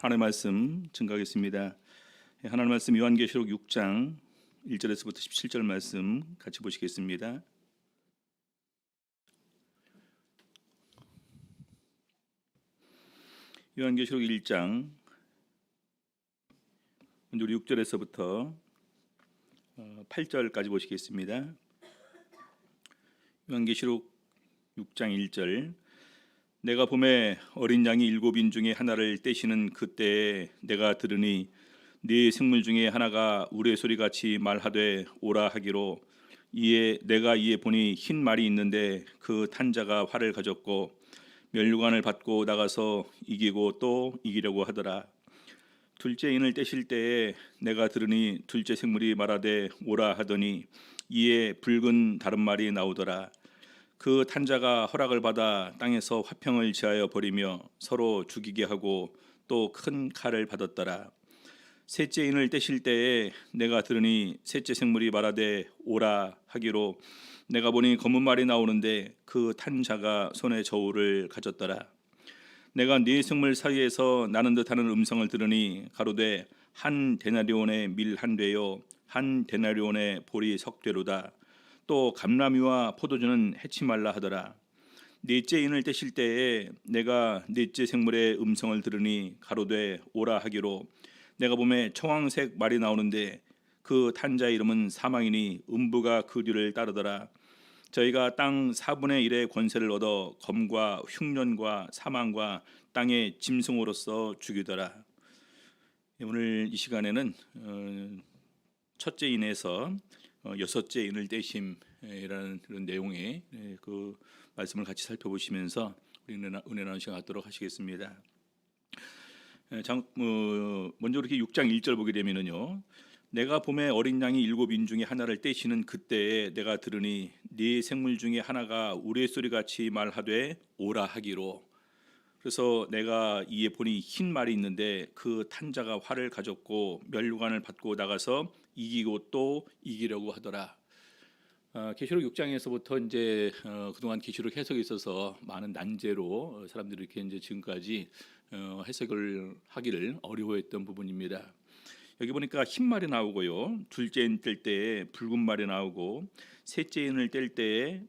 하나님의 말씀 증거하겠습니다. 하나님의 말씀 요한계시록 6장 1절에서부터 17절 말씀 같이 보시겠습니다. 요한계시록 1장 먼저 우리 6절에서부터 8절까지 보시겠습니다. 요한계시록 6장 1절 내가 봄에 어린 양이 7인 중에 하나를 떼시는 그때에 내가 들으니 네 생물 중에 하나가 우레소리같이 말하되 오라 하기로 내가 이에 보니 흰 말이 있는데 그 탄 자가 활을 가졌고 면류관을 받고 나가서 이기고 또 이기려고 하더라. 둘째 인을 떼실 때에 내가 들으니 둘째 생물이 말하되 오라 하더니 이에 붉은 다른 말이 나오더라. 그 탄자가 허락을 받아 땅에서 화평을 지하여 버리며 서로 죽이게 하고 또 큰 칼을 받았더라. 셋째 인을 떼실 때에 내가 들으니 셋째 생물이 말하되 오라 하기로 내가 보니 검은 말이 나오는데 그 탄자가 손에 저울을 가졌더라. 내가 네 생물 사이에서 나는 듯하는 음성을 들으니 가로되 한 데나리온의 밀 한 되요 한 데나리온의 보리 석 되로다. 또 감람이와 포도주는 해치 말라 하더라. 넷째 인을 떼실 때에 내가 넷째 생물의 음성을 들으니 가로되 오라 하기로 내가 봄에 청황색 말이 나오는데 그 탄자의 이름은 사망이니 음부가 그 뒤를 따르더라. 저희가 땅 4분의 1의 권세를 얻어 검과 흉년과 사망과 땅의 짐승으로서 죽이더라. 오늘 이 시간에는 첫째 인에서 여섯째 인을 떼심이라는 그런 내용의 그 말씀을 같이 살펴보시면서 우리 은혜 나누는 시간 갖도록 하시겠습니다. 먼저 이렇게 6장 1절 보게 되면은요. 내가 봄에 어린 양이 7인 중에 하나를 떼시는 그때에 내가 들으니 네 생물 중에 하나가 우레소리같이 말하되 오라 하기로. 그래서 내가 이에 보니 흰 말이 있는데 그 탄자가 활을 가졌고 면류관을 받고 나가서 이기고 또 이기려고 하더라. 계시록 6장에서부터 이제 그동안 계시록 해석에 있어서 많은 난제로 사람들이 이렇게 이제 지금까지 해석을 하기를 어려워했던 부분입니다. 여기 보니까 흰 말이 나오고요, 둘째 인 뗄 때에 붉은 말이 나오고, 셋째 인을 뗄 때에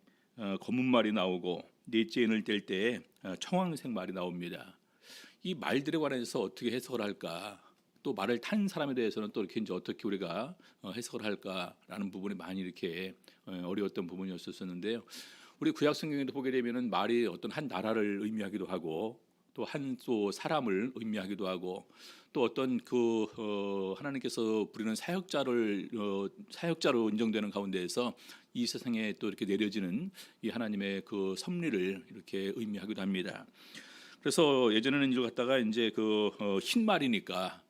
검은 말이 나오고, 넷째 인을 뗄 때에 청황색 말이 나옵니다. 이 말들에 관해서 어떻게 해석을 할까? 또 말을 탄 사람에 대해서는 또 이렇게 이제 어떻게 우리가 해석을 할까라는 부분이 많이 이렇게 어려웠던 부분이었었는데요. 우리 구약 성경에도 보게 되면은 말이 어떤 한 나라를 의미하기도 하고 또 또 사람을 의미하기도 하고 또 어떤 하나님께서 부리는 사역자로 인정되는 가운데에서 이 세상에 또 이렇게 내려지는 이 하나님의 그 섭리를 이렇게 의미하기도 합니다. 그래서 예전에는 이걸 갖다가 이제 흰 말이니까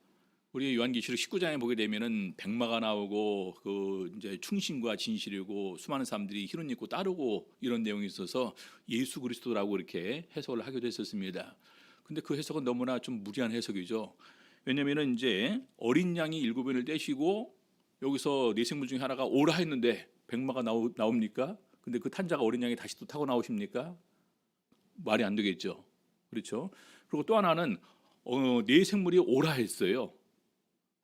우리 요한계시록 19장에 보게 되면은 백마가 나오고 이제 충신과 진실이고 수많은 사람들이 흰 옷 입고 따르고 이런 내용이 있어서 예수 그리스도라고 이렇게 해석을 하기도 했었습니다. 근데 그 해석은 너무나 좀 무리한 해석이죠. 왜냐면은 이제 어린 양이 7인을 떼시고 여기서 네 생물 중에 하나가 오라 했는데 백마가 나옵니까? 근데 그 탄자가 어린 양이 다시 또 타고 나오십니까? 말이 안 되겠죠. 그렇죠? 그리고 또 하나는 네 생물이 오라 했어요.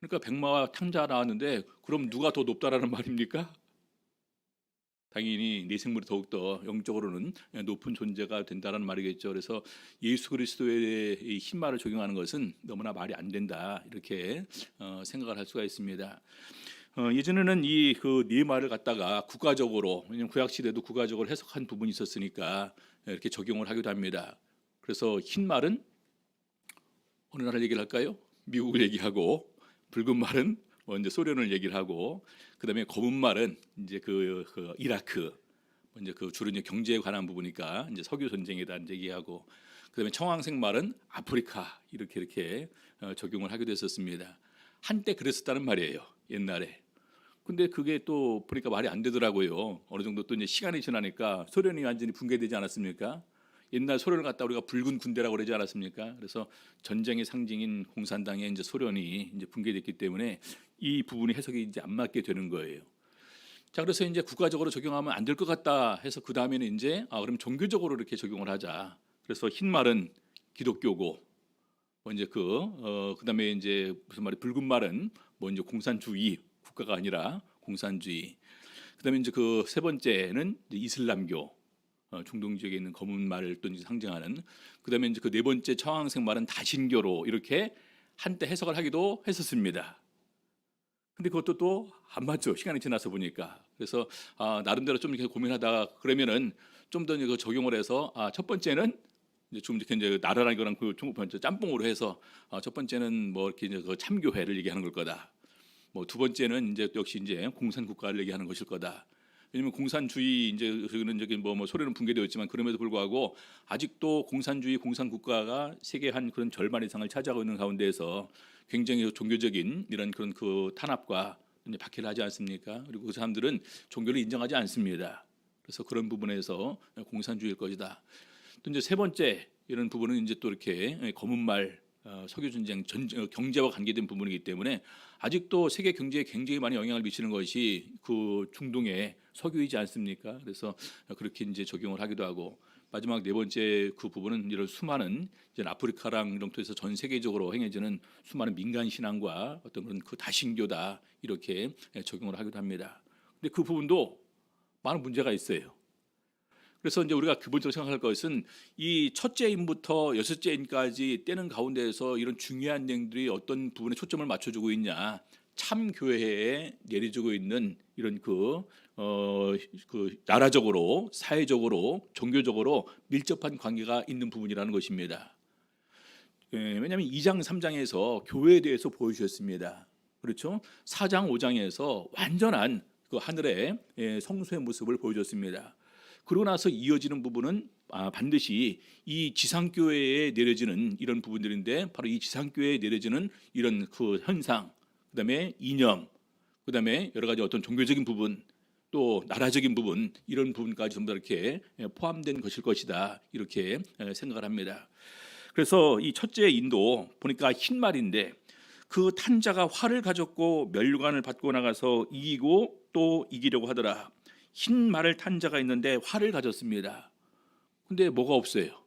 그러니까 백마와 탕자 나왔는데 그럼 누가 더 높다라는 말입니까? 당연히 네 생물이 더욱더 영적으로는 높은 존재가 된다는 말이겠죠. 그래서 예수 그리스도의 이 흰 말을 적용하는 것은 너무나 말이 안 된다 이렇게 생각을 할 수가 있습니다. 예전에는 이 네 말을 갖다가 국가적으로, 왜냐하면 구약 시대도 국가적으로 해석한 부분이 있었으니까 이렇게 적용을 하기도 합니다. 그래서 흰 말은 어느 나라를 얘기를 할까요? 미국을 얘기하고, 붉은 말은 먼저 소련을 얘기를 하고, 그다음에 검은 말은 이제 이라크, 이제 주로 이제 경제에 관한 부분이니까 이제 석유 전쟁에 대한 얘기하고, 그다음에 청황색 말은 아프리카 이렇게 적용을 하게 됐었습니다. 한때 그랬었다는 말이에요, 옛날에. 근데 그게 또 보니까 말이 안 되더라고요. 어느 정도 또 이제 시간이 지나니까 소련이 완전히 붕괴되지 않았습니까? 옛날 소련을 갖다 우리가 붉은 군대라고 그러지 않았습니까? 그래서 전쟁의 상징인 공산당의 이제 소련이 이제 붕괴됐기 때문에 이 부분이 해석이 이제 안 맞게 되는 거예요. 자, 그래서 이제 국가적으로 적용하면 안 될 것 같다 해서 그 다음에는 이제 그럼 종교적으로 이렇게 적용을 하자. 그래서 흰 말은 기독교고 이제 그다음에 이제 무슨 말이 붉은 말은 뭐 이제 공산주의 국가가 아니라 공산주의. 그다음에 이제 그 세 번째는 이제 이슬람교 중동 지역에 있는 검은 말을 또 이제 상징하는. 그다음에 이제 그 네 번째 처황색 말은 다신교로 이렇게 한때 해석을 하기도 했었습니다. 근데 그것도 또 안 맞죠. 시간이 지나서 보니까. 그래서 나름대로 좀 이렇게 고민하다가 그러면은 좀 더 그 적용을 해서 첫 번째는 이제 좀 이렇게 이제 나라랑 이거랑 그 짬뽕으로 해서 첫 번째는 뭐 이렇게 이제 그 참교회를 얘기하는 걸 거다. 뭐 두 번째는 이제 역시 이제 공산 국가를 얘기하는 것일 거다. 왜냐면 공산주의 이제 그는 저기 뭐 소련은 붕괴되었지만 그럼에도 불구하고 아직도 공산주의 공산 국가가 세계 한 그런 절반 이상을 차지하고 있는 가운데에서 굉장히 종교적인 이런 그런 그 탄압과 이제 박해를 하지 않습니까? 그리고 그 사람들은 종교를 인정하지 않습니다. 그래서 그런 부분에서 공산주의일 것이다. 또 이제 세 번째 이런 부분은 이제 또 이렇게 검은 말 석유 전쟁 경제와 관계된 부분이기 때문에 아직도 세계 경제에 굉장히 많이 영향을 미치는 것이 그 중동의 석유이지 않습니까? 그래서 그렇게 이제 적용을 하기도 하고 마지막 네 번째 그 부분은 이런 수많은 이제 아프리카랑 이런 통해서 전 세계적으로 행해지는 수많은 민간 신앙과 어떤 그런 그 다신교다 이렇게 적용을 하기도 합니다. 근데 그 부분도 많은 문제가 있어요. 그래서 이제 우리가 기본적으로 생각할 것은 이 첫째 인부터 여섯째 인까지 떼는 가운데에서 이런 중요한 내용들이 어떤 부분에 초점을 맞춰주고 있냐, 참 교회에 내려주고 있는 이런 그 나라적으로, 사회적으로, 종교적으로 밀접한 관계가 있는 부분이라는 것입니다. 왜냐하면 2장, 3장에서 교회에 대해서 보여주셨습니다. 그렇죠? 4장, 5장에서 완전한 그 하늘의 성소의 모습을 보여줬습니다. 그러고 나서 이어지는 부분은 반드시 이 지상교회에 내려지는 이런 부분들인데 바로 이 지상교회에 내려지는 이런 그 현상, 그다음에 이념, 그다음에 여러 가지 어떤 종교적인 부분, 또 나라적인 부분 이런 부분까지 전부 다 이렇게 포함된 것일 것이다 이렇게 생각을 합니다. 그래서 이 첫째 인도 보니까 흰 말인데 그 탄자가 활을 가졌고 면류관을 받고 나가서 이기고 또 이기려고 하더라. 흰 말을 탄 자가 있는데 활을 가졌습니다. 근데 뭐가 없어요?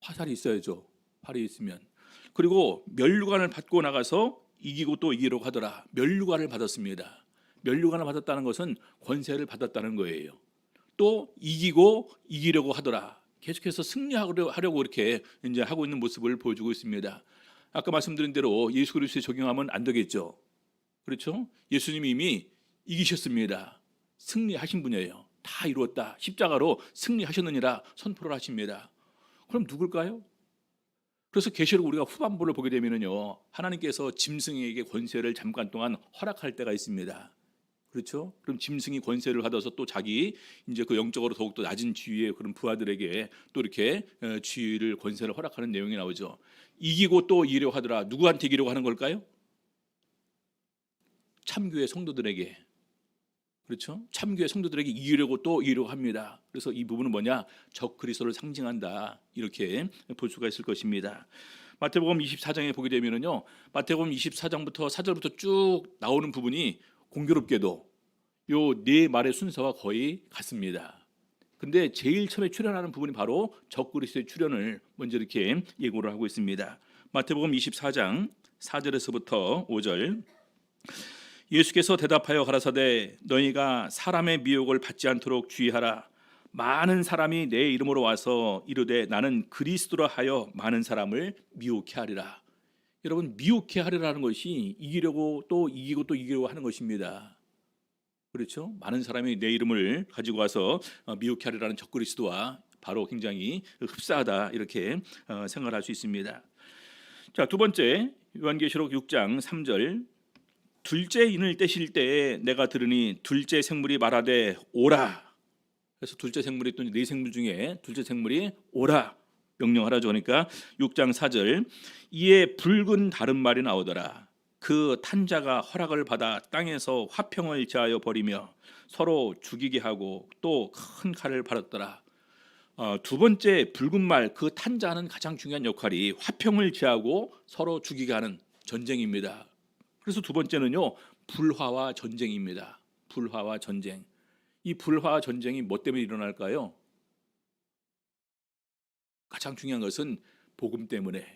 화살이 있어야죠. 활이 있으면. 그리고 면류관을 받고 나가서 이기고 또 이기려고 하더라. 면류관을 받았습니다. 면류관을 받았다는 것은 권세를 받았다는 거예요. 또 이기고 이기려고 하더라. 계속해서 승리하려고 이렇게 이제 하고 있는 모습을 보여주고 있습니다. 아까 말씀드린 대로 예수 그리스도에 적용하면 안 되겠죠. 그렇죠? 예수님이 이미 이기셨습니다. 승리하신 분이에요. 다 이루었다. 십자가로 승리하셨느니라 선포를 하십니다. 그럼 누굴까요? 그래서 계시록 우리가 후반부를 보게 되면요, 하나님께서 짐승에게 권세를 잠깐 동안 허락할 때가 있습니다. 그렇죠? 그럼 짐승이 권세를 받아서 또 자기 이제 그 영적으로 더욱더 낮은 지위의 그런 부하들에게 또 이렇게 지위를 권세를 허락하는 내용이 나오죠. 이기고 또 이기려고 하더라. 누구한테 이기려고 하는 걸까요? 참교회 성도들에게. 그렇죠? 참교회 성도들에게 이기려고 또 이기려고 합니다. 그래서 이 부분은 뭐냐? 적 그리스도를 상징한다. 이렇게 볼 수가 있을 것입니다. 마태복음 24장에 보게 되면은요, 마태복음 24장부터 4절부터 쭉 나오는 부분이 공교롭게도 요 네 말의 순서와 거의 같습니다. 근데 제일 처음에 출연하는 부분이 바로 적 그리스도의 출연을 먼저 이렇게 예고를 하고 있습니다. 마태복음 24장 4절에서부터 5절. 예수께서 대답하여 가라사대 너희가 사람의 미혹을 받지 않도록 주의하라. 많은 사람이 내 이름으로 와서 이르되 나는 그리스도라 하여 많은 사람을 미혹해 하리라. 여러분, 미혹해 하리라는 것이 이기려고 또 이기고 또 이기려고 하는 것입니다. 그렇죠? 많은 사람이 내 이름을 가지고 와서 미혹해 하리라는 적그리스도와 바로 굉장히 흡사하다 이렇게 생각할 수 있습니다. 자, 두 번째 요한계시록 6장 3절. 둘째 인을 떼실 때에 내가 들으니 둘째 생물이 말하되 오라. 그래서 둘째 생물이 또 네 생물 중에 둘째 생물이 오라 명령하라죠. 그러니까 6장 4절. 이에 붉은 다른 말이 나오더라. 그 탄자가 허락을 받아 땅에서 화평을 제하여 버리며 서로 죽이게 하고 또 큰 칼을 받았더라. 두 번째 붉은 말, 그 탄자는 가장 중요한 역할이 화평을 제하고 서로 죽이게 하는 전쟁입니다. 그래서 두 번째는요, 불화와 전쟁입니다. 불화와 전쟁. 이 불화와 전쟁이 뭐 때문에 일어날까요? 가장 중요한 것은 복음 때문에,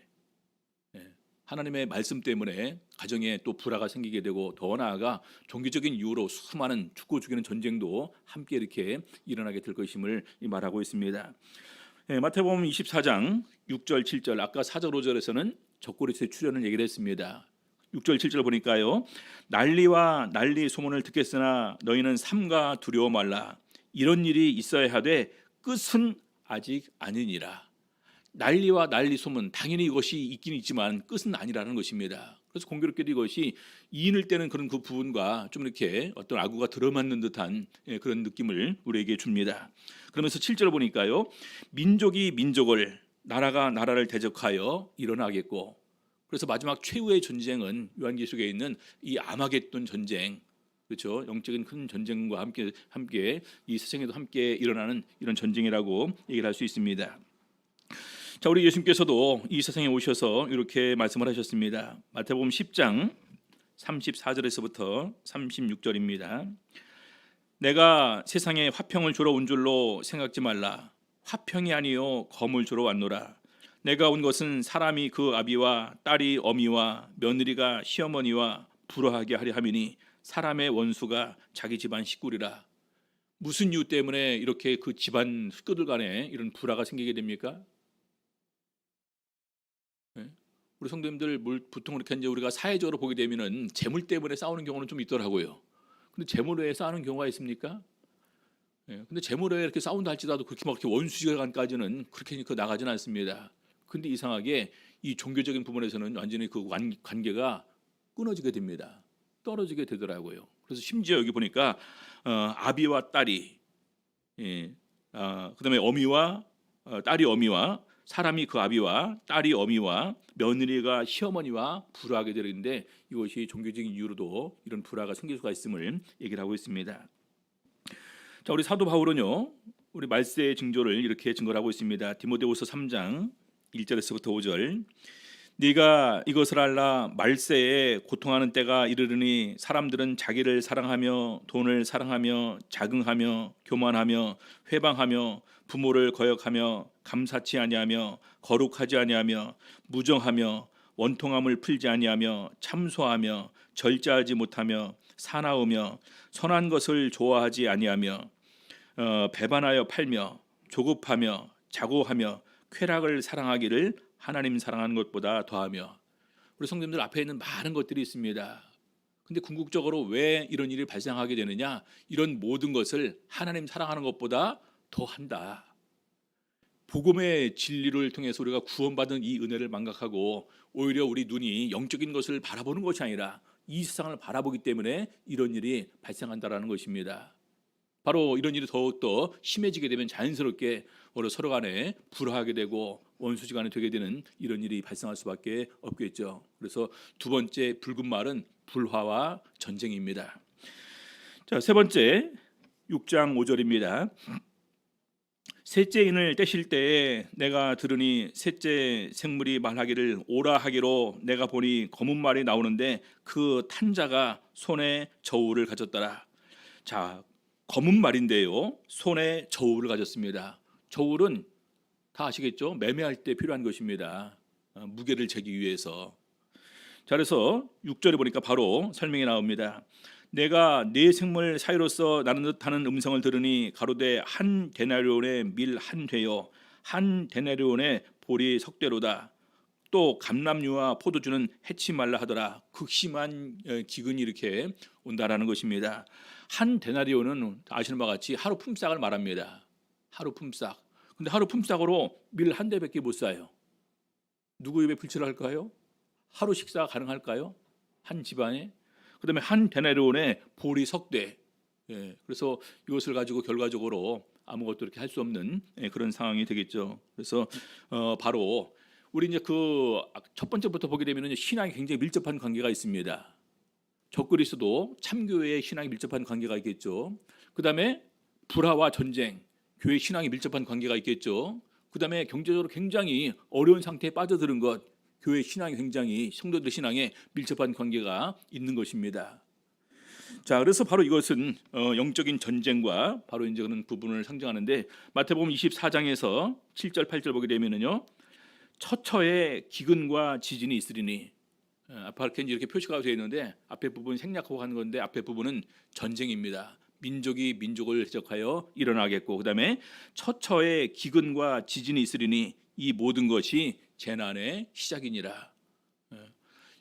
하나님의 말씀 때문에 가정에 또 불화가 생기게 되고, 더 나아가 종교적인 이유로 수많은 죽고 죽이는 전쟁도 함께 이렇게 일어나게 될 것임을 말하고 있습니다. 마태복음 24장 6절 7절, 아까 4절 5절에서는 적그리스도의 출현을 얘기를 했습니다. 6절 7절 보니까요, 난리와 난리 소문을 듣겠으나 너희는 삼가 두려워 말라. 이런 일이 있어야 하되 끝은 아직 아니니라. 난리와 난리 소문, 당연히 이것이 있긴 있지만 끝은 아니라는 것입니다. 그래서 공교롭게도 이것이 이인을 떼는 그런 그 부분과 좀 이렇게 어떤 아구가 들어맞는 듯한 그런 느낌을 우리에게 줍니다. 그러면서 7절 보니까요, 민족이 민족을, 나라가 나라를 대적하여 일어나겠고, 그래서 마지막 최후의 전쟁은 요한계시록에 있는 이 아마겟돈 전쟁, 그렇죠? 영적인 큰 전쟁과 함께 이 세상에도 함께 일어나는 이런 전쟁이라고 얘기를 할 수 있습니다. 자, 우리 예수님께서도 이 세상에 오셔서 이렇게 말씀을 하셨습니다. 마태복음 10장 34절에서부터 36절입니다. 내가 세상에 화평을 주러 온 줄로 생각지 말라. 화평이 아니요 검을 주러 왔노라. 내가 온 것은 사람이 그 아비와 딸이 어미와 며느리가 시어머니와 불화하게 하려 함이니 사람의 원수가 자기 집안 식구리라. 무슨 이유 때문에 이렇게 그 집안 식구들 간에 이런 불화가 생기게 됩니까? 우리 성도님들 보통 이렇게 이제 우리가 사회적으로 보게 되면은 재물 때문에 싸우는 경우는 좀 있더라고요. 근데 재물 외에 싸우는 경우가 있습니까? 근데 재물 외에 이렇게 싸운다 할지라도 그렇게 막 이렇게 원수지간까지는 그렇게 나가지는 않습니다. 근데 이상하게 이 종교적인 부분에서는 완전히 그 관계가 끊어지게 됩니다. 떨어지게 되더라고요. 그래서 심지어 여기 보니까 아비와 딸이, 그다음에 어미와 딸이 어미와, 사람이 그 아비와 딸이 어미와 며느리가 시어머니와 불화하게 되는데, 이것이 종교적인 이유로도 이런 불화가 생길 수가 있음을 얘기를 하고 있습니다. 자, 우리 사도 바울은요, 우리 말세의 징조를 이렇게 증거를 하고 있습니다. 디모데후서 3장 1절에서부터 5절. 네가 이것을 알라. 말세에 고통하는 때가 이르르니 사람들은 자기를 사랑하며 돈을 사랑하며 자긍하며 교만하며 회방하며 부모를 거역하며 감사치 아니하며 거룩하지 아니하며 무정하며 원통함을 풀지 아니하며 참소하며 절제하지 못하며 사나우며 선한 것을 좋아하지 아니하며 배반하여 팔며 조급하며 자고하며 쾌락을 사랑하기를 하나님 사랑하는 것보다 더하며. 우리 성도님들 앞에 있는 많은 것들이 있습니다. 근데 궁극적으로 왜 이런 일이 발생하게 되느냐? 이런 모든 것을 하나님 사랑하는 것보다 더한다. 복음의 진리를 통해서 우리가 구원받은 이 은혜를 망각하고 오히려 우리 눈이 영적인 것을 바라보는 것이 아니라 이 세상을 바라보기 때문에 이런 일이 발생한다라는 것입니다. 바로 이런 일이 더욱더 심해지게 되면 자연스럽게 서로 간에 불화하게 되고 원수지간에 되게 되는 이런 일이 발생할 수밖에 없겠죠. 그래서 두 번째 붉은 말은 불화와 전쟁입니다. 자, 세 번째 6장 5절입니다. 셋째 인을 떼실 때에 내가 들으니 셋째 생물이 말하기를 오라 하기로 내가 보니 검은 말이 나오는데 그 탄자가 손에 저울을 가졌더라. 자, 검은 말인데요, 손에 저울을 가졌습니다. 저울은 다 아시겠죠? 매매할 때 필요한 것입니다. 무게를 재기 위해서. 자, 그래서 6절에 보니까 바로 설명이 나옵니다. 내가 네 생물 사이로서 나는 듯하는 음성을 들으니 가로되 한 데나리온의 밀 한 회요 한 데나리온의 보리 석대로다. 또 감람류와 포도주는 해치 말라 하더라. 극심한 기근이 이렇게 온다라는 것입니다. 한 데나리온은 아시는 바와 같이 하루 품삯을 말합니다. 하루 품삯. 근데 하루 품삯으로 밀 한 대밖에 못 사요. 누구 입에 불칠을 할까요? 하루 식사가 가능할까요? 한 집안에. 그다음에 한 데나리온의 보리 석대. 그래서 이것을 가지고 결과적으로 아무것도 이렇게 할 수 없는 그런 상황이 되겠죠. 그래서 바로 우리 이제 그 첫 번째부터 보게 되면 신앙이 굉장히 밀접한 관계가 있습니다. 적그리스도 참교회의 신앙이 밀접한 관계가 있겠죠. 그다음에 불화와 전쟁, 교회 신앙이 밀접한 관계가 있겠죠. 그다음에 경제적으로 굉장히 어려운 상태에 빠져드는 것, 교회 신앙이 굉장히 성도들 신앙에 밀접한 관계가 있는 것입니다. 자, 그래서 바로 이것은 영적인 전쟁과 바로 이제 그런 부분을 상징하는데 마태복음 24장에서 7절 8절 보게 되면은요. 처처에 기근과 지진이 있으리니 앞에 이렇게 표시가 되어 있는데 앞에 부분 생략하고 하는 건데 앞에 부분은 전쟁입니다. 민족이 민족을 해적하여 일어나겠고 그다음에 처처에 기근과 지진이 있으리니 이 모든 것이 재난의 시작이니라.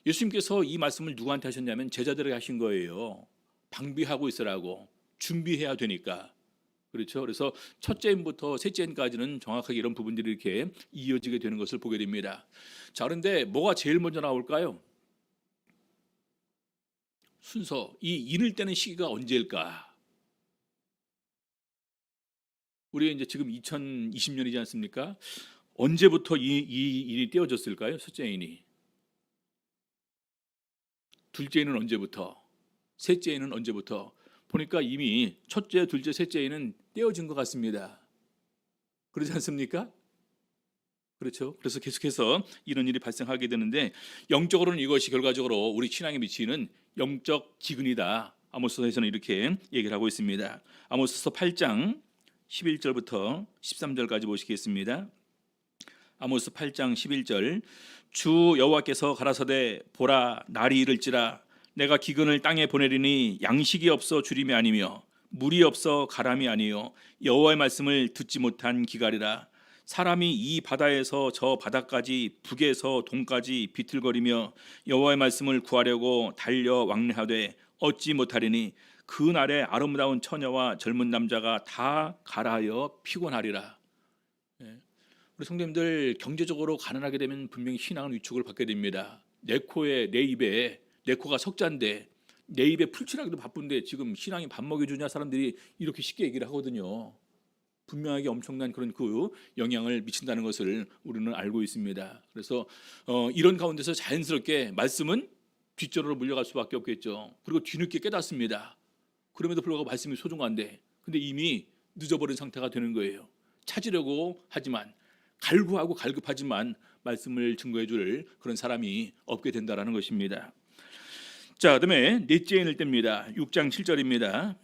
예수님께서 이 말씀을 누구한테 하셨냐면 제자들에게 하신 거예요. 방비하고 있으라고 준비해야 되니까. 그렇죠. 그래서 첫째 인부터 셋째 인까지는 정확하게 이런 부분들이 이렇게 이어지게 되는 것을 보게 됩니다. 자, 그런데 뭐가 제일 먼저 나올까요? 순서, 이 인을 떼는 시기가 언제일까? 우리 이제 지금 2020년이지 않습니까? 언제부터 이 인이 떼어졌을까요? 첫째 인이. 둘째 인은 언제부터? 셋째 인은 언제부터? 보니까 이미 첫째, 둘째, 셋째 인은 떼어진 것 같습니다. 그렇지 않습니까? 그렇죠. 그래서 계속해서 이런 일이 발생하게 되는데 영적으로는 이것이 결과적으로 우리 신앙에 미치는 영적 기근이다. 아모스서에서는 이렇게 얘기를 하고 있습니다. 아모스서 8장 11절부터 13절까지 보시겠습니다. 아모스 8장 11절 주 여호와께서 가라사대 보라 날이 이를지라 내가 기근을 땅에 보내리니 양식이 없어 주림이 아니며 물이 없어 가람이 아니요 여호와의 말씀을 듣지 못한 기갈이라 사람이 이 바다에서 저 바다까지 북에서 동까지 비틀거리며 여호와의 말씀을 구하려고 달려 왕래하되 얻지 못하리니 그 날에 아름다운 처녀와 젊은 남자가 다 가라하여 피곤하리라. 우리 성도님들 경제적으로 가난하게 되면 분명히 신앙은 위축을 받게 됩니다. 내 코에 내 입에 내 코가 석자인데 내 입에 풀칠하기도 바쁜데 지금 신앙이 밥 먹여주냐 사람들이 이렇게 쉽게 얘기를 하거든요. 분명하게 엄청난 그런 그 영향을 미친다는 것을 우리는 알고 있습니다. 그래서 이런 가운데서 자연스럽게 말씀은 뒷전으로 물려갈 수밖에 없겠죠. 그리고 뒤늦게 깨닫습니다. 그럼에도 불구하고 말씀이 소중한데 근데 이미 늦어버린 상태가 되는 거예요. 찾으려고 하지만 갈구하고 갈급하지만 말씀을 증거해 줄 그런 사람이 없게 된다는 것입니다. 자, 그다음에 넷째 인을 뗍니다. 6장 7절입니다.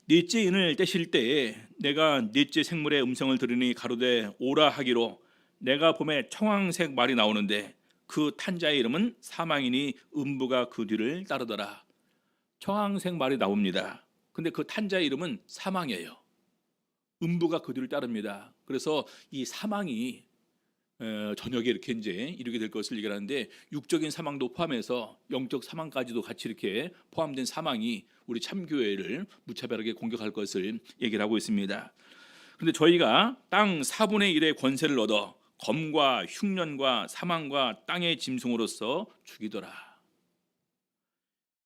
넷째 인을 떼실 때에 내가 넷째 생물의 음성을 들으니 가로되 오라 하기로 내가 봄에 청황색 말이 나오는데 그 탄자의 이름은 사망이니 음부가 그 뒤를 따르더라. 청황색 말이 나옵니다. 근데 그 탄자의 이름은 사망이에요. 음부가 그 뒤를 따릅니다. 그래서 이 사망이 저녁에 이렇게 이제 이루게 될 것을 얘기하는데 육적인 사망도 포함해서 영적 사망까지도 같이 이렇게 포함된 사망이 우리 참교회를 무차별하게 공격할 것을 얘기를 하고 있습니다. 그런데 저희가 땅 4분의 1의 권세를 얻어 검과 흉년과 사망과 땅의 짐승으로서 죽이더라.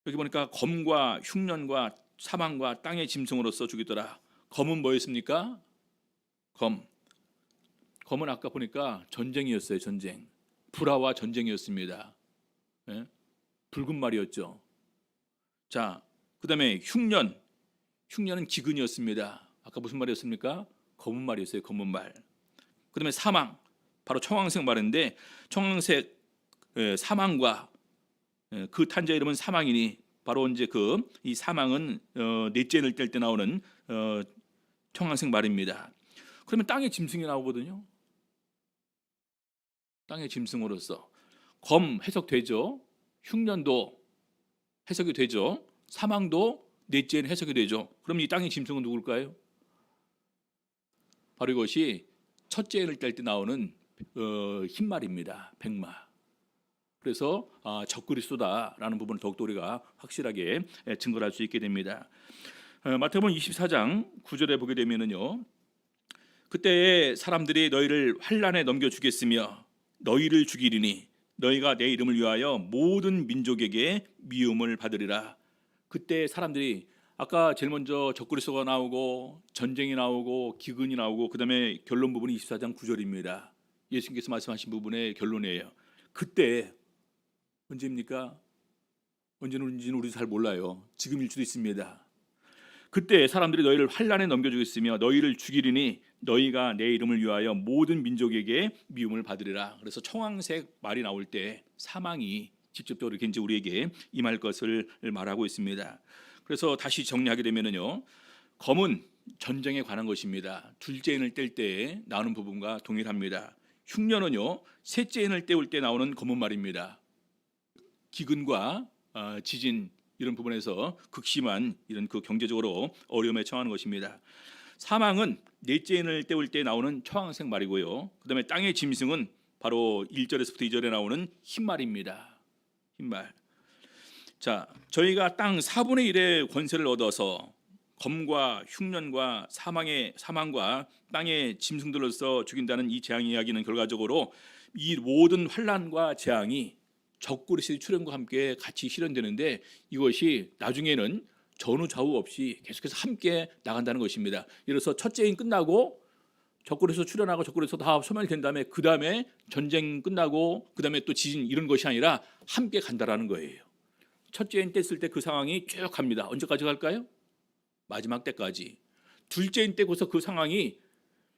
여기 보니까 검과 흉년과 사망과 땅의 짐승으로서 죽이더라. 검은 뭐였습니까? 검은 아까 보니까 전쟁이었어요. 전쟁. 불화와 전쟁이었습니다. 예? 붉은 말이었죠. 자, 그다음에 흉년은 기근이었습니다. 아까 무슨 말이었습니까? 검은 말이었어요. 검은 말. 그다음에 사망, 바로 청황색 말인데 청황색 사망과 그 탄자 이름은 사망이니 바로 이제 이 사망은 넷째 인을 뗄 때 나오는 청황색 말입니다. 그러면 땅의 짐승이 나오거든요. 땅의 짐승으로서 검 해석되죠. 흉년도 해석이 되죠. 사망도 넷째는 해석이 되죠. 그럼 이 땅의 짐승은 누굴까요? 바로 이것이 첫째 인을 뗄 때 나오는 흰말입니다. 백마. 그래서 적그리스도다라는 부분을 더욱더 우리가 확실하게 증거할 수 있게 됩니다. 마태복음 24장 9절에 보게 되면은요. 그때 사람들이 너희를 환난에 넘겨주겠으며 너희를 죽이리니 너희가 내 이름을 위하여 모든 민족에게 미움을 받으리라. 그때 사람들이 아까 제일 먼저 적그리스도가 나오고 전쟁이 나오고 기근이 나오고 그다음에 결론 부분이 24장 9절입니다. 예수님께서 말씀하신 부분의 결론이에요. 그때 언제입니까? 언제인지는 우리도 잘 몰라요. 지금일 수도 있습니다. 그때 사람들이 너희를 환난에 넘겨주겠으며 너희를 죽이리니 너희가 내 이름을 위하여 모든 민족에게 미움을 받으리라. 그래서 청황색 말이 나올 때 사망이 직접적으로 이렇게 이제 우리에게 임할 것을 말하고 있습니다. 그래서 다시 정리하게 되면은요, 검은 전쟁에 관한 것입니다. 둘째 인을 뗄 때 나오는 부분과 동일합니다. 흉년은요, 셋째 인을 떼울 때 나오는 검은 말입니다. 기근과 지진 이런 부분에서 극심한 이런 그 경제적으로 어려움에 처하는 것입니다. 사망은 넷째 인을 떼울 때 나오는 초황색 말이고요. 그다음에 땅의 짐승은 바로 1절에서부터 2절에 나오는 흰말입니다. 흰말. 자, 저희가 땅 4분의 1의 권세를 얻어서 검과 흉년과 사망과 땅의 짐승들로서 죽인다는 이 재앙 이야기는 결과적으로 이 모든 환난과 재앙이 적그리스도의 출현과 함께 같이 실현되는데, 이것이 나중에는 전후 좌우 없이 계속해서 함께 나간다는 것입니다. 예를 들어서 첫째 인 끝나고 적그리스도 출현하고 적그리스도 다 소멸된 다음에 그 다음에 전쟁 끝나고 그 다음에 또 지진 이런 것이 아니라 함께 간다라는 거예요. 첫째 인 뗐을 때 그 상황이 쭉 갑니다. 언제까지 갈까요? 마지막 때까지. 둘째 인 떼고서 그 상황이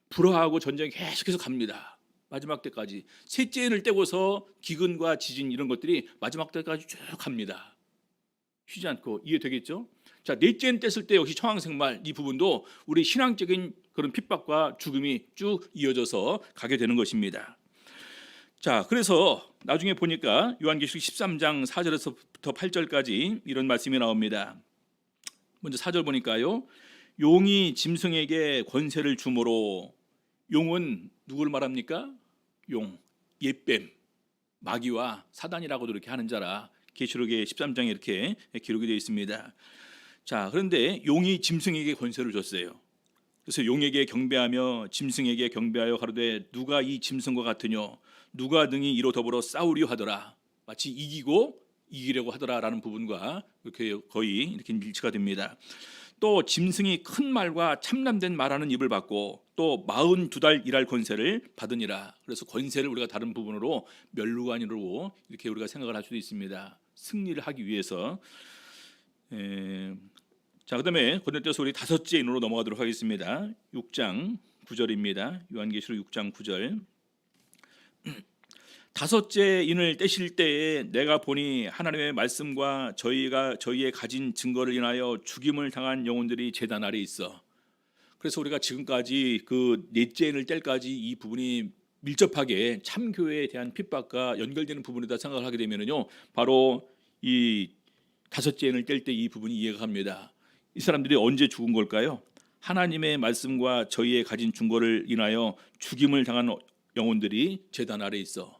불화하고 전쟁이 계속해서 갑니다. 마지막 때까지. 셋째 인을 떼고서 기근과 지진 이런 것들이 마지막 때까지 쭉 갑니다. 쉬지 않고. 이해되겠죠? 자, 넷째 인 뗐을 때 역시 청황생말 이 부분도 우리 신앙적인 그런 핍박과 죽음이 쭉 이어져서 가게 되는 것입니다. 자, 그래서 나중에 보니까 요한계시록 13장 4절에서부터 8절까지 이런 말씀이 나옵니다. 먼저 4절 보니까요, 용이 짐승에게 권세를 주므로. 용은 누구를 말합니까? 용, 옛뱀, 마귀와 사단이라고도 이렇게 하는 자라 계시록의 13장에 이렇게 기록이 되어 있습니다. 자, 그런데 용이 짐승에게 권세를 줬어요. 그래서 용에게 경배하며 짐승에게 경배하여 가로되 누가 이 짐승과 같으뇨 누가 능히 이로 더불어 싸우려 하더라. 마치 이기려고 하더라라는 부분과 이렇게 거의 이렇게 일치가 됩니다. 또 짐승이 큰 말과 참남된 말하는 입을 받고 또 42달 일할 권세를 받으니라. 그래서 권세를 우리가 다른 부분으로 멸루관으로 이렇게 우리가 생각을 할 수도 있습니다. 승리를 하기 위해서. 자, 그다음에 고린도서 우리 다섯째 인으로 넘어가도록 하겠습니다. 6장 9절입니다. 요한계시록 6장 9절. 다섯째 인을 떼실 때에 내가 보니 하나님의 말씀과 저희의 가진 증거를 인하여 죽임을 당한 영혼들이 제단 아래 있어. 그래서 우리가 지금까지 그 넷째 인을 뗄까지 이 부분이 밀접하게 참교회에 대한 핍박과 연결되는 부분이다 생각을 하게 되면요, 바로 이 다섯째 인을 뗄 때 이 부분이 이해가 갑니다. 이 사람들이 언제 죽은 걸까요? 하나님의 말씀과 저희의 가진 증거를 인하여 죽임을 당한 영혼들이 제단 아래 있어.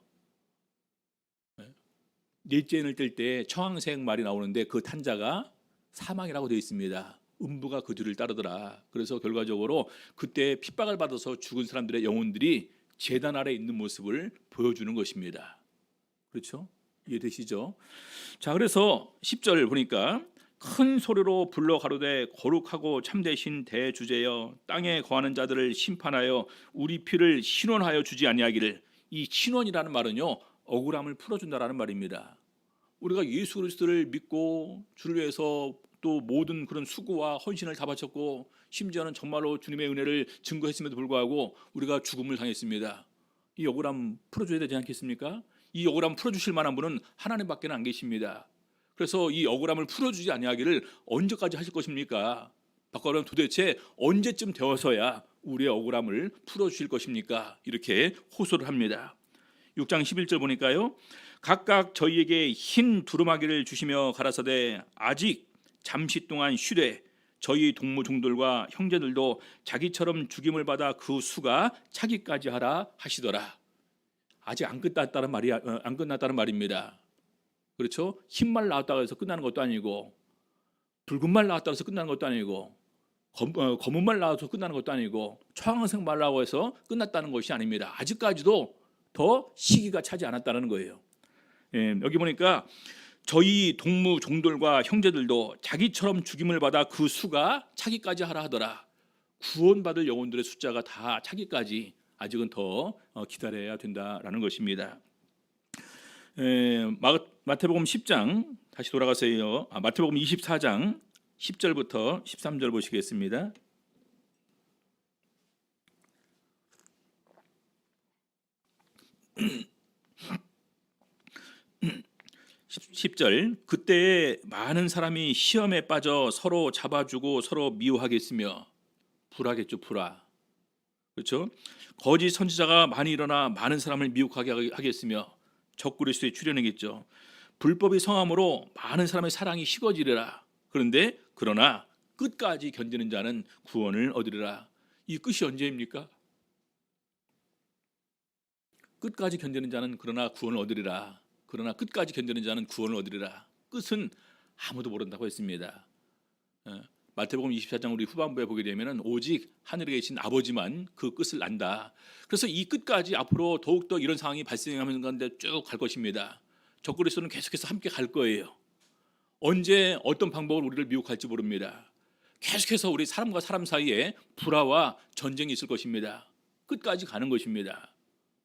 넷째 인을 뗄 때 청황색 말이 나오는데 그 탄자가 사망이라고 되어 있습니다. 음부가 그 뒤를 따르더라. 그래서 결과적으로 그때 핍박을 받아서 죽은 사람들의 영혼들이 제단 아래 있는 모습을 보여주는 것입니다. 그렇죠? 이해되시죠? 자, 그래서 10절 보니까 큰 소리로 불러 가로되 거룩하고 참되신 대주제여 땅에 거하는 자들을 심판하여 우리 피를 신원하여 주지 아니하기를. 이 신원이라는 말은요, 억울함을 풀어준다라는 말입니다. 우리가 예수 그리스도를 믿고 주를 위해서 또 모든 그런 수고와 헌신을 다 바쳤고 심지어는 정말로 주님의 은혜를 증거했음에도 불구하고 우리가 죽음을 당했습니다. 이 억울함 풀어줘야 되지 않겠습니까? 이 억울함 풀어주실 만한 분은 하나님밖에 안 계십니다. 그래서 이 억울함을 풀어주지 아니하기를 언제까지 하실 것입니까? 바꿔면 도대체 언제쯤 되어서야 우리의 억울함을 풀어주실 것입니까? 이렇게 호소를 합니다. 6장 11절 보니까요, 각각 저희에게 흰 두루마기를 주시며 가라사대 아직 잠시 동안 쉬되 저희 동무종들과 형제들도 자기처럼 죽임을 받아 그 수가 차기까지 하라 하시더라. 아직 안 끝났다는 말입니다. 그렇죠? 흰말 나왔다고 해서 끝나는 것도 아니고 붉은 말 나왔다고 해서 끝나는 것도 아니고 검은 말 나와서 끝나는 것도 아니고 초황색 말 나와서 해서 끝났다는 것이 아닙니다. 아직까지도 더 시기가 차지 않았다는 거예요. 여기 보니까 저희 동무 종들과 형제들도 자기처럼 죽임을 받아 그 수가 차기까지 하라 하더라. 구원받을 영혼들의 숫자가 다 차기까지 아직은 더 기다려야 된다라는 것입니다. 마태복음 10장 다시 돌아가세요. 마태복음 24장 10절부터 13절 보시겠습니다. 10절 그때에 많은 사람이 시험에 빠져 서로 잡아주고 서로 미워하겠으며 불하겠죠. 불화. 그렇죠? 거짓 선지자가 많이 일어나 많은 사람을 미혹하게 하겠으며 적그리스도에 출현하겠죠. 불법이 성함으로 많은 사람의 사랑이 식어지리라. 그러나 끝까지 견디는 자는 구원을 얻으리라. 이 끝이 언제입니까? 끝까지 견디는 자는 그러나 구원을 얻으리라. 그러나 끝까지 견디는 자는 구원을 얻으리라. 끝은 아무도 모른다고 했습니다. 마태복음 24장 우리 후반부에 보게 되면은 오직 하늘에 계신 아버지만 그 끝을 안다. 그래서 이 끝까지 앞으로 더욱더 이런 상황이 발생하는 가운데 쭉 갈 것입니다. 적그리스도는 계속해서 함께 갈 거예요. 언제 어떤 방법으로 우리를 미혹할지 모릅니다. 계속해서 우리 사람과 사람 사이에 불화와 전쟁이 있을 것입니다. 끝까지 가는 것입니다.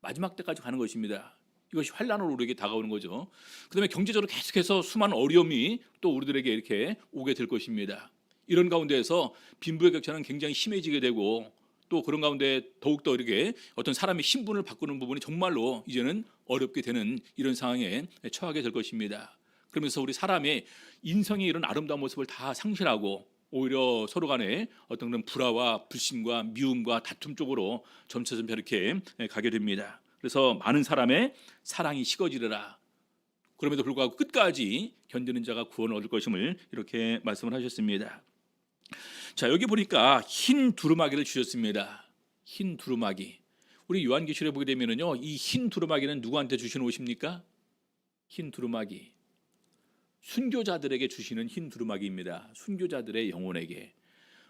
마지막 때까지 가는 것입니다. 이것이 환난으로 우리에게 다가오는 거죠. 그다음에 경제적으로 계속해서 수많은 어려움이 또 우리들에게 이렇게 오게 될 것입니다. 이런 가운데에서 빈부의 격차는 굉장히 심해지게 되고 또 그런 가운데 더욱더 이렇게 어떤 사람의 신분을 바꾸는 부분이 정말로 이제는 어렵게 되는 이런 상황에 처하게 될 것입니다. 그러면서 우리 사람의 인성의 이런 아름다운 모습을 다 상실하고 오히려 서로 간에 어떤 그런 불화와 불신과 미움과 다툼 쪽으로 점차 이렇게 가게 됩니다. 그래서 많은 사람의 사랑이 식어지리라. 그럼에도 불구하고 끝까지 견디는 자가 구원을 얻을 것임을 이렇게 말씀을 하셨습니다. 자, 여기 보니까 흰 두루마기를 주셨습니다. 흰 두루마기. 우리 요한계시록에 보게 되면은요, 이 흰 두루마기는 누구한테 주시는 옷입니까? 흰 두루마기. 순교자들에게 주시는 흰 두루마기입니다. 순교자들의 영혼에게.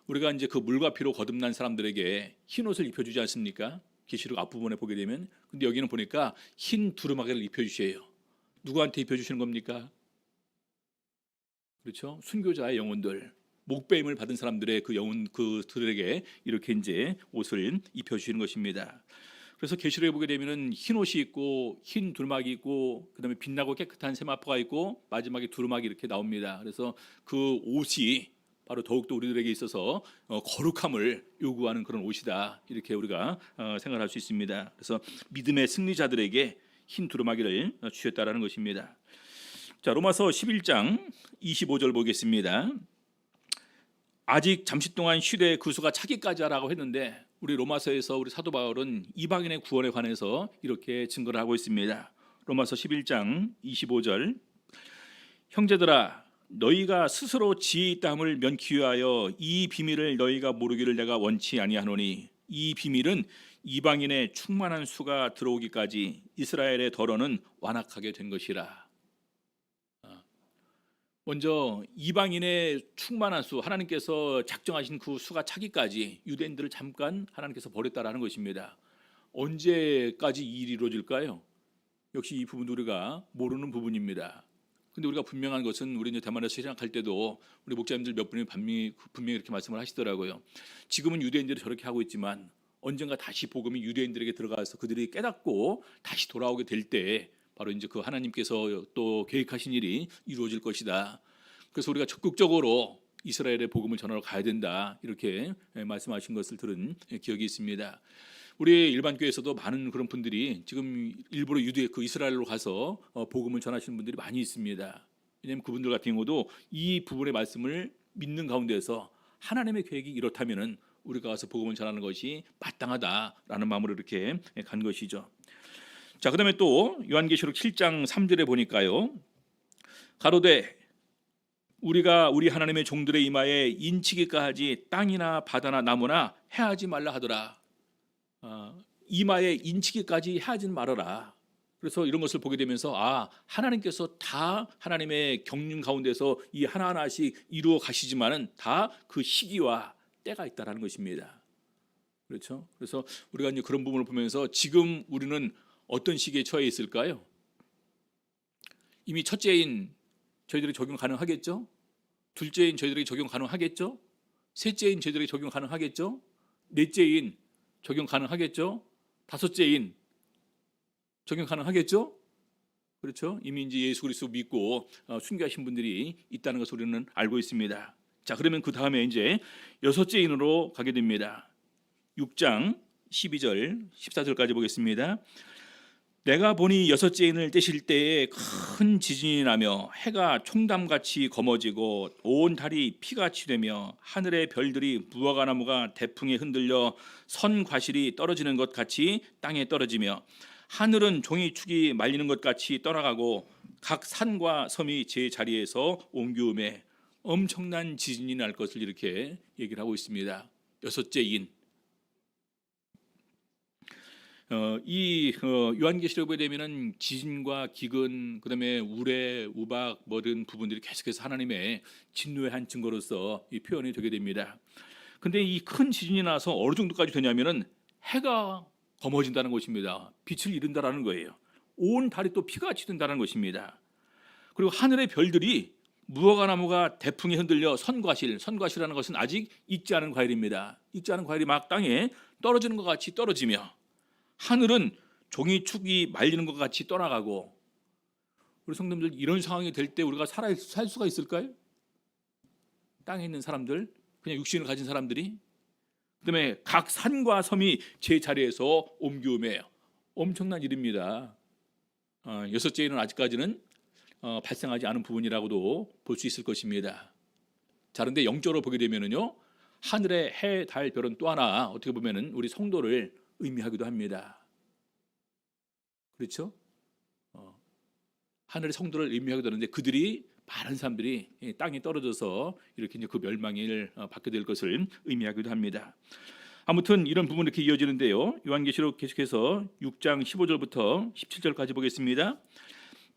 우리가 이제 그 물과 피로 거듭난 사람들에게 흰 옷을 입혀주지 않습니까? 계시록 앞부분에 보게 되면. 근데 여기는 보니까 흰 두루마기를 입혀주셔요. 누구한테 입혀주시는 겁니까? 그렇죠? 순교자의 영혼들. 목배임을 받은 사람들의 그 영혼 그들에게 이렇게 이제 옷을 입혀주시는 것입니다. 그래서 계시록에 보게 되면은 흰 옷이 있고 흰 두루마기 있고 그다음에 빛나고 깨끗한 세마포가 있고 마지막에 두루마기 이렇게 나옵니다. 그래서 그 옷이 바로 더욱더 우리들에게 있어서 거룩함을 요구하는 그런 옷이다. 이렇게 우리가 생각할 수 있습니다. 그래서 믿음의 승리자들에게 흰 두루마기를 주셨다라는 것입니다. 자, 로마서 11장 25절 보겠습니다. 아직 잠시 동안 시대의 구수가 차기까지 하라고 했는데 우리 로마서에서 우리 사도 바울은 이방인의 구원에 관해서 이렇게 증거를 하고 있습니다. 로마서 11장 25절 형제들아 너희가 스스로 지혜 있다함을 면키 위하여 이 비밀을 너희가 모르기를 내가 원치 아니하노니 이 비밀은 이방인의 충만한 수가 들어오기까지 이스라엘의 덜어는 완악하게 된 것이라. 먼저 이방인의 충만한 수, 하나님께서 작정하신 그 수가 차기까지 유대인들을 잠깐 하나님께서 버렸다라는 것입니다. 언제까지 이 일이 이루어질까요? 역시 이 부분도 우리가 모르는 부분입니다. 근데 우리가 분명한 것은 우리 이제 대만에서 시작할 때도 우리 목사님들 몇 분이 분명히 이렇게 말씀을 하시더라고요. 지금은 유대인들이 저렇게 하고 있지만 언젠가 다시 복음이 유대인들에게 들어가서 그들이 깨닫고 다시 돌아오게 될 때 바로 이제 그 하나님께서 또 계획하신 일이 이루어질 것이다. 그래서 우리가 적극적으로 이스라엘의 복음을 전하러 가야 된다. 이렇게 말씀하신 것을 들은 기억이 있습니다. 우리 일반 교회에서도 많은 그런 분들이 지금 일부러 그 이스라엘로 가서 복음을 전하시는 분들이 많이 있습니다. 왜냐하면 그분들 같은 경우도 이 부분의 말씀을 믿는 가운데서 하나님의 계획이 이렇다면은 우리가 가서 복음을 전하는 것이 마땅하다라는 마음으로 이렇게 간 것이죠. 자, 그다음에 또 요한계시록 7장 3절에 보니까요. 가로되 우리가 우리 하나님의 종들의 이마에 인치기까지 땅이나 바다나 나무나 해하지 말라 하더라. 이마에 인치기까지 해하지 말아라. 그래서 이런 것을 보게 되면서 하나님께서 다 하나님의 경륜 가운데서 이 하나하나씩 이루어 가시지만은 다 그 시기와 때가 있다라는 것입니다. 그렇죠? 그래서 우리가 이제 그런 부분을 보면서 지금 우리는 어떤 시기에 처해 있을까요? 이미 첫째인 저희들이 적용 가능하겠죠? 둘째인 저희들이 적용 가능하겠죠? 셋째인 저희들이 적용 가능하겠죠? 넷째인 적용 가능하겠죠? 다섯째인 적용 가능하겠죠? 그렇죠? 이미 이제 예수 그리스도 믿고 순교하신 분들이 있다는 것을 우리는 알고 있습니다. 자, 그러면 그 다음에 이제 여섯째인으로 가게 됩니다. 6장 12절 14절까지 보겠습니다. 내가 보니 여섯째 인을 떼실 때에 큰 지진이 나며 해가 총담같이 검어지고 온 달이 피같이 되며 하늘의 별들이 무화과 나무가 대풍에 흔들려 선 과실이 떨어지는 것 같이 땅에 떨어지며 하늘은 종이축이 말리는 것 같이 떠나가고 각 산과 섬이 제 자리에서 옮겨오매 엄청난 지진이 날 것을 이렇게 얘기를 하고 있습니다. 여섯째 인. 요한계시록에 보게 되면은 지진과 기근, 그다음에 우레, 우박 모든 부분들이 계속해서 하나님의 진노의 한 증거로서 이 표현이 되게 됩니다. 근데 이 큰 지진이 나서 어느 정도까지 되냐면은 해가 검어진다는 것입니다. 빛을 잃는다라는 거예요. 온 달이 또 피같이 된다는 것입니다. 그리고 하늘의 별들이 무화과 나무가 대풍에 흔들려 선과실이라는 것은 아직 익지 않은 과일입니다. 익지 않은 과일이 막 땅에 떨어지는 것 같이 떨어지며 하늘은 종이축이 말리는 것 같이 떠나가고, 우리 성도님들 이런 상황이 될 때 우리가 살 수가 있을까요? 땅에 있는 사람들, 그냥 육신을 가진 사람들이, 그다음에 각 산과 섬이 제 자리에서 옮겨오며 엄청난 일입니다. 여섯째 일은 아직까지는 발생하지 않은 부분이라고도 볼 수 있을 것입니다. 자, 그런데 영적으로 보게 되면은요, 하늘의 해, 달, 별은 또 하나 어떻게 보면은 우리 성도를 의미하기도 합니다. 그렇죠? 하늘의 성도를 의미하기도 하는데 그들이 많은 사람들이 땅에 떨어져서 이렇게 이제 그 멸망을 받게 될 것을 의미하기도 합니다. 아무튼 이런 부분이 이렇게 이어지는데요. 요한계시록 계속해서 6장 15절부터 17절까지 보겠습니다.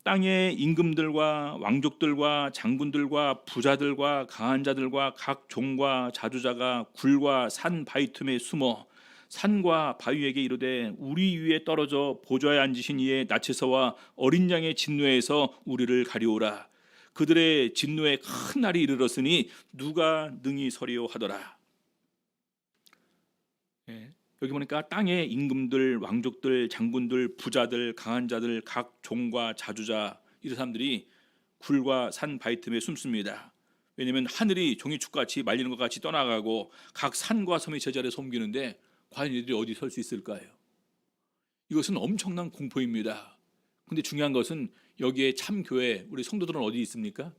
땅의 임금들과 왕족들과 장군들과 부자들과 강한 자들과 각 종과 자주자가 굴과 산 바위 틈에 숨어 산과 바위에게 이르되 우리 위에 떨어져 보좌에 앉으신 이의 낯에서와 어린 양의 진노에서 우리를 가리오라. 그들의 진노의 큰 날이 이르렀으니 누가 능히 서리오 하더라. 여기 보니까 땅의 임금들, 왕족들, 장군들, 부자들, 강한 자들, 각 종과 자주자, 이런 사람들이 굴과 산 바위 틈에 숨습니다. 왜냐하면 하늘이 종이축같이 말리는 것 같이 떠나가고 각 산과 섬이 제자리에 옮기는데 과연 이들이 어디 설 수 있을까요? 이것은 엄청난 공포입니다. 근데 중요한 것은 여기에 참교회 우리 성도들은 어디 있습니까?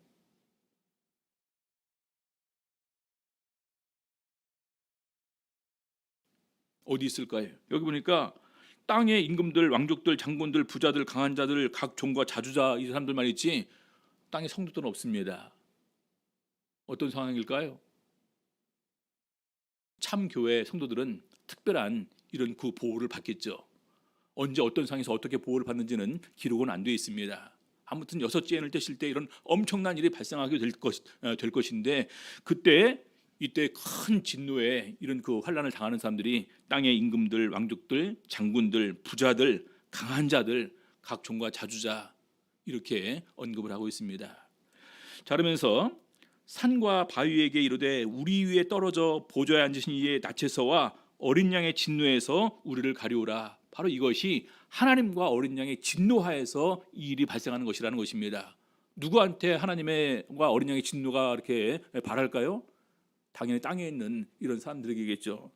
어디 있을까요? 여기 보니까 땅의 임금들, 왕족들, 장군들, 부자들, 강한 자들, 각 종과 자주자, 이 사람들만 있지 땅의 성도들은 없습니다. 어떤 상황일까요? 참교회 성도들은 특별한 이런 그 보호를 받겠죠. 언제 어떤 상황에서 어떻게 보호를 받는지는 기록은 안 되어 있습니다. 아무튼 여섯째 인을 떼실 때 이런 엄청난 일이 발생하게 될 것인데 이때 큰 진노에 이런 그 환난을 당하는 사람들이 땅의 임금들, 왕족들, 장군들, 부자들, 강한 자들, 각 종과 자주자 이렇게 언급을 하고 있습니다. 자, 그러면서 산과 바위에게 이르되 우리 위에 떨어져 보좌에 앉으신 이의 낯에서와 어린 양의 진노에서 우리를 가리오라. 바로 이것이 하나님과 어린 양의 진노하에서 이 일이 발생하는 것이라는 것입니다. 누구한테 하나님과 어린 양의 진노가 이렇게 발할까요? 당연히 땅에 있는 이런 사람들에게겠죠.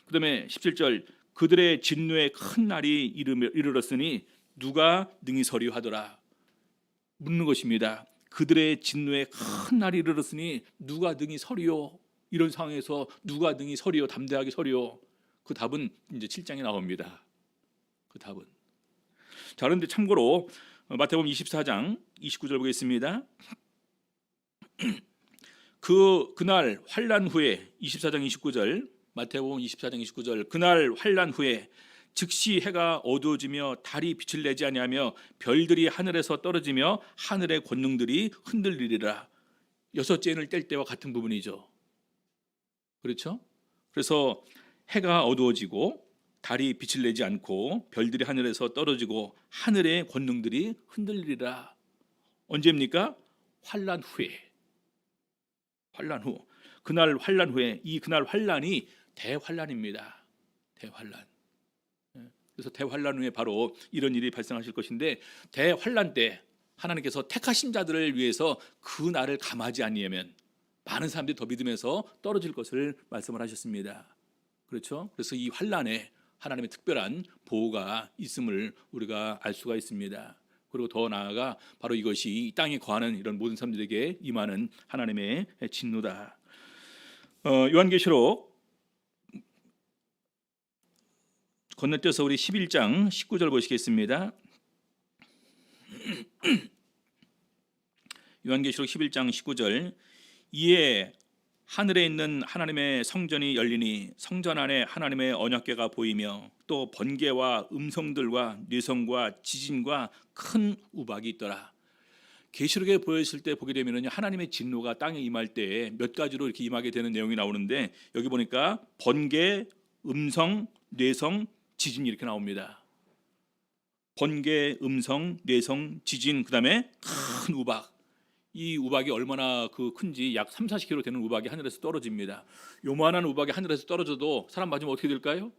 그다음에 17절 그들의 진노의 큰 날이 이르렀으니 누가 능히 서리오 하더라. 묻는 것입니다. 그들의 진노의 큰 날이 이르렀으니 누가 능히 서리오? 이런 상황에서 누가 능히 서리오? 담대하게 서리오? 그 답은 이제 7장에 나옵니다. 그 답은. 자, 그런데 참고로 마태복음 24장 29절 보겠습니다. 그날 환난 후에 24장 29절 마태복음 24장 29절 그날 환난 후에 즉시 해가 어두워지며 달이 빛을 내지 아니하며 별들이 하늘에서 떨어지며 하늘의 권능들이 흔들리리라. 여섯째 인을 뗄 때와 같은 부분이죠. 그렇죠? 그래서 해가 어두워지고 달이 빛을 내지 않고 별들이 하늘에서 떨어지고 하늘의 권능들이 흔들리리라. 언제입니까? 환난 후에. 환난 후. 그날 환난 후에 그날 환난이 대환난입니다. 대환난. 그래서 대환난 후에 바로 이런 일이 발생하실 것인데 대환난 때 하나님께서 택하신 자들을 위해서 그 날을 감하지 아니하면 많은 사람들이 더 믿음에서 떨어질 것을 말씀을 하셨습니다. 그렇죠? 그래서 이 환난에 하나님의 특별한 보호가 있음을 우리가 알 수가 있습니다. 그리고 더 나아가 바로 이것이 이 땅에 거하는 이런 모든 사람들에게 임하는 하나님의 진노다. 요한계시록 건너뛰어서 우리 11장 19절 보시겠습니다. 요한계시록 11장 19절. 이에 하늘에 있는 하나님의 성전이 열리니 성전 안에 하나님의 언약궤가 보이며 또 번개와 음성들과 뇌성과 지진과 큰 우박이 있더라. 계시록에 보였을 때 보게 되면은 하나님의 진노가 땅에 임할 때 몇 가지로 이렇게 임하게 되는 내용이 나오는데, 여기 보니까 번개, 음성, 뇌성, 지진 이렇게 나옵니다. 번개, 음성, 뇌성, 지진, 그다음에 큰 우박. 이 우박이 얼마나 큰지 약 3, 40km 되는 우박이 하늘에서 떨어집니다. 요만한 우박이 하늘에서 떨어져도 사람 맞으면 어떻게 될까요?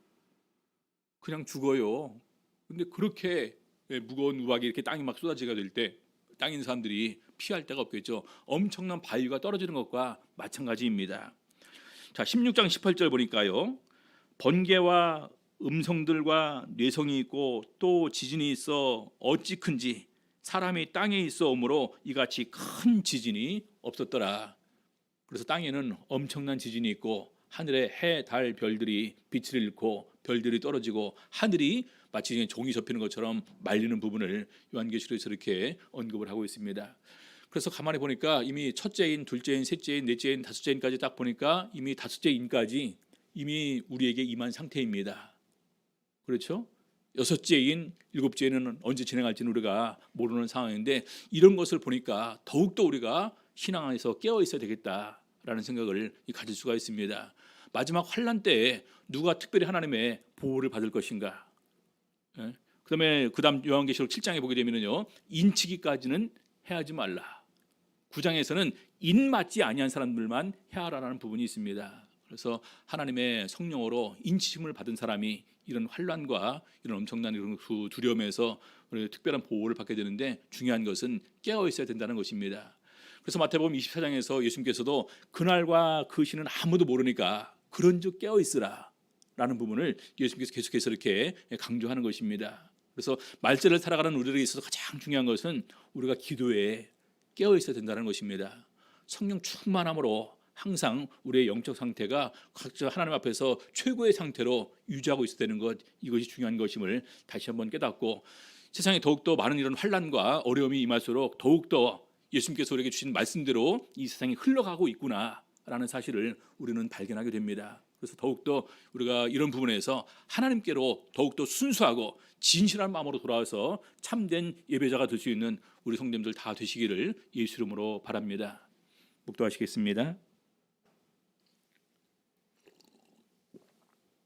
그냥 죽어요. 근데 그렇게 무거운 우박이 이렇게 땅이 막 쏟아지게 될 때 땅에 있는 사람들이 피할 데가 없겠죠. 엄청난 바위가 떨어지는 것과 마찬가지입니다. 자, 16장 18절 보니까요. 번개와 음성들과 뇌성이 있고 또 지진이 있어 어찌 큰지 사람이 땅에 있어 오므로 이같이 큰 지진이 없었더라. 그래서 땅에는 엄청난 지진이 있고 하늘에 해, 달, 별들이 빛을 잃고 별들이 떨어지고 하늘이 마치 종이 접히는 것처럼 말리는 부분을 요한계시록에서 이렇게 언급을 하고 있습니다. 그래서 가만히 보니까 이미 첫째인, 둘째인, 셋째인, 넷째인, 다섯째인까지 딱 보니까 이미 다섯째인까지 이미 우리에게 임한 상태입니다. 그렇죠? 여섯째인, 일곱째는 언제 진행할지는 우리가 모르는 상황인데, 이런 것을 보니까 더욱더 우리가 신앙 안에서 깨어 있어야 되겠다라는 생각을 가질 수가 있습니다. 마지막 환난 때에 누가 특별히 하나님의 보호를 받을 것인가? 그다음 요한계시록 7장에 보게 되면요, 인치기까지는 해하지 말라. 9장에서는 인 맞지 아니한 사람들만 해하라는 부분이 있습니다. 그래서 하나님의 성령으로 인치심을 받은 사람이 이런 환난과 이런 엄청난 이런 두려움에서 특별한 보호를 받게 되는데, 중요한 것은 깨어 있어야 된다는 것입니다. 그래서 마태복음 24장에서 예수님께서도 그날과 그 시는 아무도 모르니까 그런즉 깨어 있으라 라는 부분을 예수님께서 계속해서 이렇게 강조하는 것입니다. 그래서 말세를 살아가는 우리에게 있어서 가장 중요한 것은 우리가 기도에 깨어 있어야 된다는 것입니다. 성령 충만함으로 항상 우리의 영적 상태가 각자 하나님 앞에서 최고의 상태로 유지하고 있어야 되는 것, 이것이 중요한 것임을 다시 한번 깨닫고, 세상에 더욱더 많은 이런 환난과 어려움이 임할수록 더욱더 예수님께서 우리에게 주신 말씀대로 이 세상이 흘러가고 있구나라는 사실을 우리는 발견하게 됩니다. 그래서 더욱더 우리가 이런 부분에서 하나님께로 더욱더 순수하고 진실한 마음으로 돌아와서 참된 예배자가 될 수 있는 우리 성도님들 다 되시기를 예수 이름으로 바랍니다. 묵도하시겠습니다.